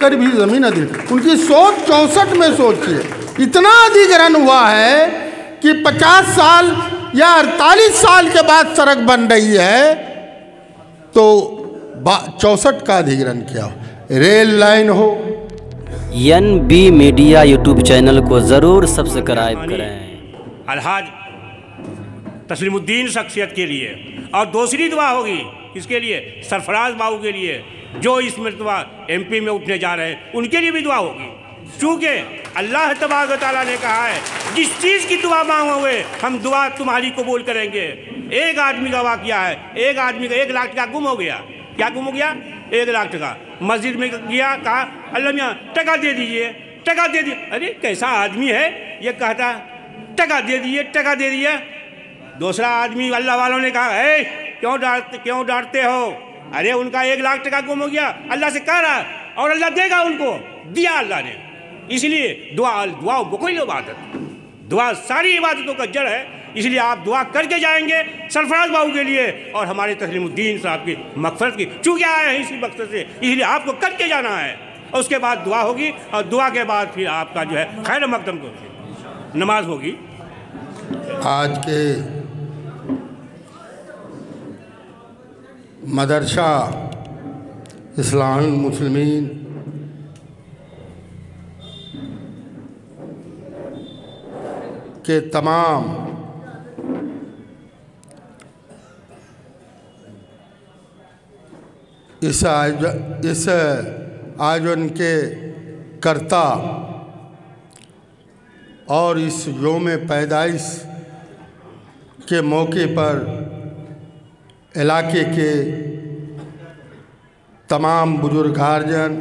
कर भी ज़मीन अधिग्रहण। उनकी सोच 64 में सोचिए, इतना अधिग्रहण हुआ है कि 50 साल या 48 साल के बाद सड़क बन रही है, तो 64 का अधिग्रहण किया हो, रेल लाइन हो। NB मीडिया यूट्यूब चैनल को ज़रूर सब्सक्राइब करें। अलहाज तस्लीमुद्दीन शख्सियत के लिए, और दूसरी दुआ होगी किसके लिए? सरफराज बाबू के लिए, जो इस मरतबा MP में उठने जा रहे हैं, उनके लिए भी दुआ होगी। चूँकि अल्लाह तबारक व तआला ने कहा है, जिस चीज़ की दुआ मांगोगे हम दुआ तुम्हारी कबूल करेंगे। एक आदमी का वाक़या है, एक आदमी का 1 लाख टका गुम हो गया। क्या गुम हो गया? 1 लाख टका। मस्जिद में गया, कहा अल्लाह मियाँ टका दे दीजिए, टका दे दीजिए। अरे कैसा आदमी है ये, कहता टका दे दीजिए, टका दे दीजिए। दूसरा आदमी अल्लाह वालों ने कहा, है क्यों डांटते हो? अरे उनका 1 लाख टका गुम हो गया, अल्लाह से कह रहा है, और अल्लाह देगा उनको। दिया अल्लाह ने। इसलिए दुआ बकुल इबादत, दुआ सारी इबादतों का जड़ है। इसलिए आप दुआ करके जाएंगे सरफराज बाबू के लिए और हमारे तस्लीमुद्दीन साहब की मग़फ़िरत की। चूँकि आए हैं इसी मकसद से, इसलिए आपको करके जाना है। और उसके बाद दुआ होगी, और दुआ के बाद फिर आपका जो है खैर मकदम को नमाज होगी। आज के मदरसा इस्लाहुल मुस्लिमीन के तमाम इस आयोजन के कर्ता और इस योम पैदाइश के मौके पर इलाके के तमाम बुजुर्ग गार्जियन,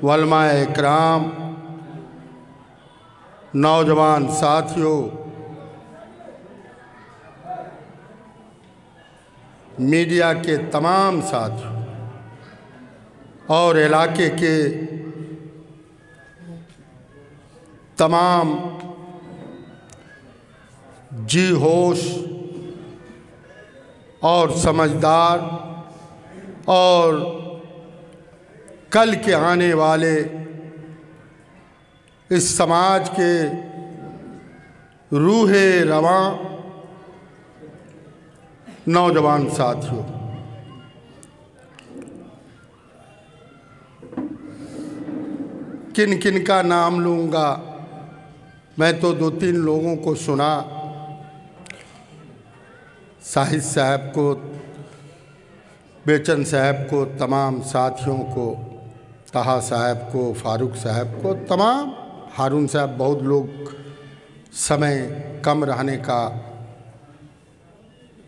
उलमाए इकराम, नौजवान साथियों, मीडिया के तमाम साथियों और इलाके के तमाम जी होश और समझदार और कल के आने वाले इस समाज के रूहे रवां नौजवान साथियों, किन किन का नाम लूँगा? मैं तो 2-3 लोगों को सुना, साहिद साहब को, बेचन साहब को, तमाम साथियों को, तहा साहब को, फारूक साहब को, तमाम हारून साहब, बहुत लोग, समय कम रहने का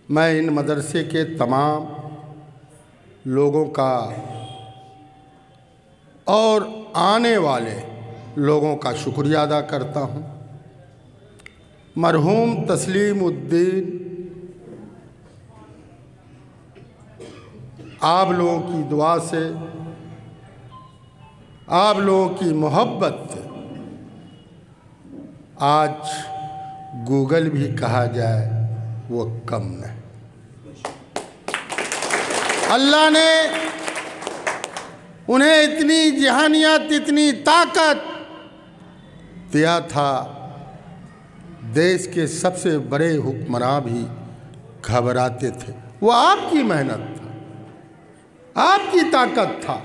मैं इन मदरसे के तमाम लोगों का और आने वाले लोगों का शुक्रिया अदा करता हूँ। मरहूम तस्लीमुद्दीन आप लोगों की दुआ से, आप लोगों की मोहब्बत से आज गूगल भी कहा जाए वो कम नहीं। अल्लाह ने उन्हें इतनी जहानियत, इतनी ताकत दिया था, देश के सबसे बड़े हुक्मरान भी घबराते थे। वो आपकी मेहनत था, आपकी ताकत था।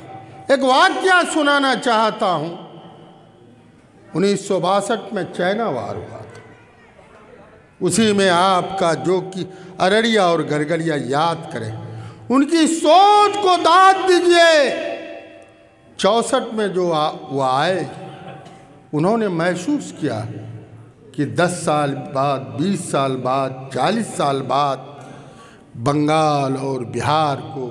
एक वाक़या सुनाना चाहता हूँ। 1962 में चाइना वार हुआ था, उसी में आपका जो कि अररिया और गरगलिया याद करें, उनकी सोच को दाद दीजिए। 64 में जो वो आए, उन्होंने महसूस किया कि 10 साल बाद, 20 साल बाद, 40 साल बाद बंगाल और बिहार को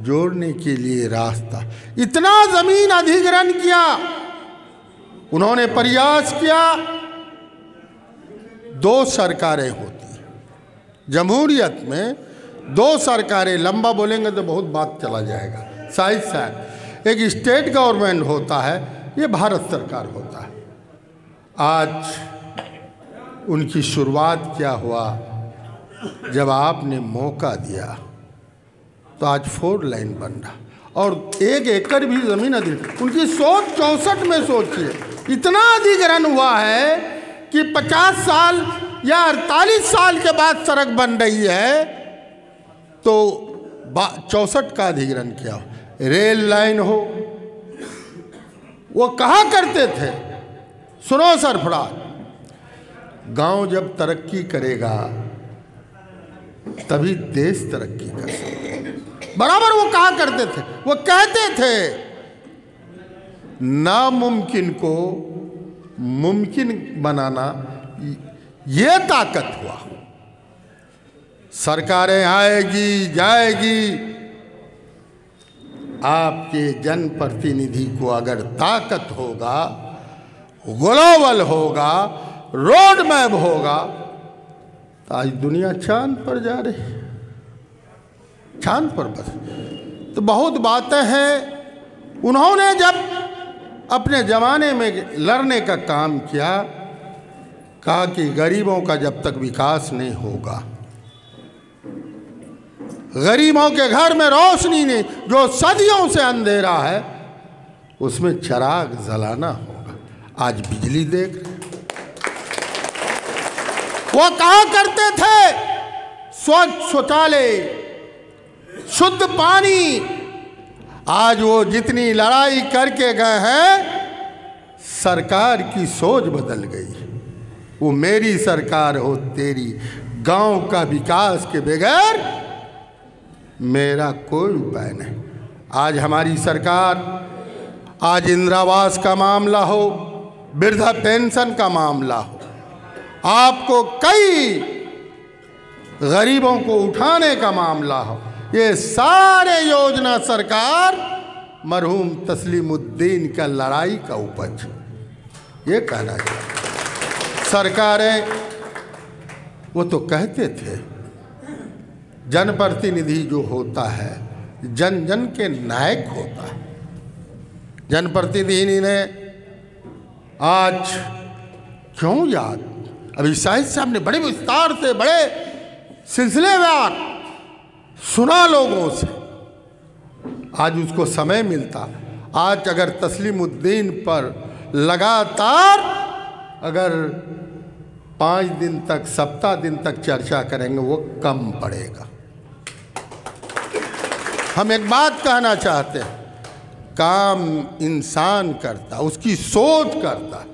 जोड़ने के लिए रास्ता, इतना ज़मीन अधिग्रहण किया। उन्होंने प्रयास किया। 2 सरकारें होती हैं जमहूरियत में, 2 सरकारें, लंबा बोलेंगे तो बहुत बात चला जाएगा। साहिद साहब, एक स्टेट गवर्नमेंट होता है, ये भारत सरकार होता है। आज उनकी शुरुआत क्या हुआ? जब आपने मौका दिया तो आज 4 लाइन बन रहा, और 1 एकड़ भी ज़मीन अधिग्रहण। उनकी सोच 64 में सोचिए, इतना अधिग्रहण हुआ है कि 50 साल या 48 साल के बाद सड़क बन रही है, तो 64 का अधिग्रहण किया हो, रेल लाइन हो। वो कहा करते थे, सुनो सरफराज, गांव जब तरक्की करेगा तभी देश तरक्की कर सकता। बराबर वो कहा करते थे, वो कहते थे नामुमकिन को मुमकिन बनाना ये ताकत हुआ। सरकारें आएगी जाएगी, आपके जनप्रतिनिधि को अगर ताकत होगा, ग्लोबल होगा, रोड मैप होगा, तो आज दुनिया चांद पर जा रही है, चांद पर बस। तो बहुत बातें हैं। उन्होंने जब अपने ज़माने में लड़ने का काम किया, कहा कि गरीबों का जब तक विकास नहीं होगा, गरीबों के घर में रोशनी नहीं, जो सदियों से अंधेरा है उसमें चिराग जलाना होगा। आज बिजली देख रहे, वो कहा करते थे स्वच्छ शौचालय, शुद्ध पानी। आज वो जितनी लड़ाई करके गए हैं, सरकार की सोच बदल गई। वो मेरी सरकार हो तेरी, गांव का विकास के बगैर मेरा कोई उपाय नहीं। आज हमारी सरकार, आज इंदिरावास का मामला हो, वृद्धा पेंशन का मामला हो, आपको कई गरीबों को उठाने का मामला हो, ये सारे योजना सरकार मरहूम तस्लीमुद्दीन का लड़ाई का उपज। ये कहना चाहिए। सरकारें वो तो कहते थे जनप्रतिनिधि जो होता है जन जन के नायक होता है। जनप्रतिनिधि ने आज क्यों याद, अभी शाहिद साहब ने बड़े विस्तार से, बड़े सिलसिलेवार सुना लोगों से। आज उसको समय मिलता, आज अगर तस्लीमुद्दीन पर लगातार अगर 5 दिन तक, सप्ताह दिन तक चर्चा करेंगे, वो कम पड़ेगा। हम एक बात कहना चाहते हैं, काम इंसान करता, उसकी सोच करता।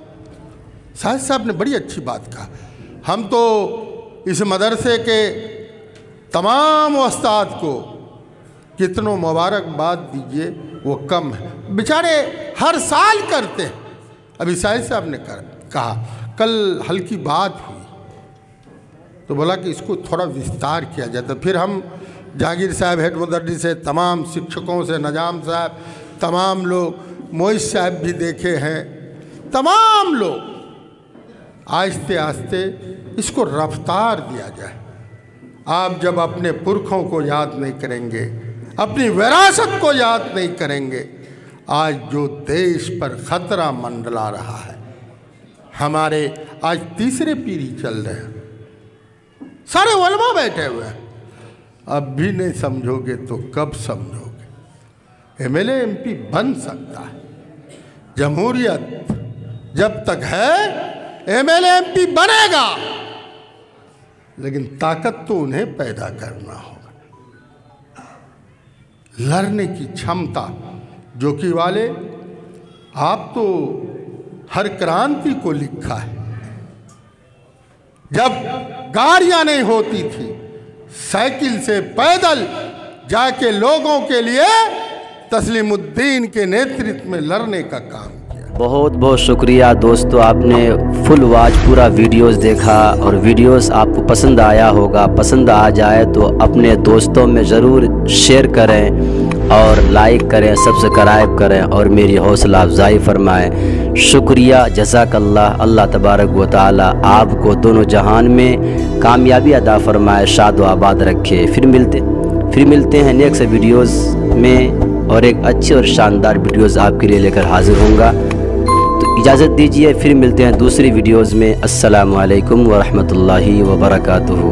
शाहिद साहब ने बड़ी अच्छी बात कहा। हम तो इस मदरसे के तमाम उस्ताद को कितनों मुबारकबाद दीजिए, वो कम है। बेचारे हर साल करते हैं। अभी शाहिद साहब ने कहा, कल हल्की बात हुई तो बोला कि इसको थोड़ा विस्तार किया जाए। तो फिर हम जहांगीर साहब हेड मुदर्रिस से, तमाम शिक्षकों से, नजाम साहब, तमाम लोग, मोइज साहब भी देखे हैं, तमाम लोग आहिस्ते आहिस्ते इसको रफ्तार दिया जाए। आप जब अपने पुरखों को याद नहीं करेंगे, अपनी विरासत को याद नहीं करेंगे, आज जो देश पर खतरा मंडला रहा है, हमारे आज तीसरे पीढ़ी चल रहे हैं, सारे उलमा बैठे हुए हैं। अब भी नहीं समझोगे तो कब समझोगे। एमएलए एमपी बन सकता है, जमहूरियत जब तक है एमएलए एमपी बनेगा, लेकिन ताकत तो उन्हें पैदा करना होगा। लड़ने की क्षमता जो कि वाले, आप तो हर क्रांति को लिखा है। जब गाड़ियां नहीं होती थी, साइकिल से पैदल जाके लोगों के लिए तस्लीमुद्दीन के नेतृत्व में लड़ने का काम किया। बहुत बहुत शुक्रिया दोस्तों, आपने फुल वॉच पूरा वीडियोस देखा और वीडियोस आपको पसंद आया होगा। पसंद आ जाए तो अपने दोस्तों में ज़रूर शेयर करें और लाइक करें, सब्सक्राइब करें और मेरी हौसला अफजाई फरमाएं। शुक्रिया, जज़ाकल्लाह। अल्लाह तबारक व तआला आपको दोनों जहान में कामयाबी अदा फरमाए, शाद व आबाद रखे। फिर मिलते हैं नेक्स्ट वीडियोज़ में और एक अच्छे और शानदार वीडियोज़ आपके लिए लेकर हाजिर होऊंगा। तो इजाज़त दीजिए, फिर मिलते हैं दूसरी वीडियोज़ में। अस्सलामु अलैकुम व रहमतुल्लाहि व बरकातुहू।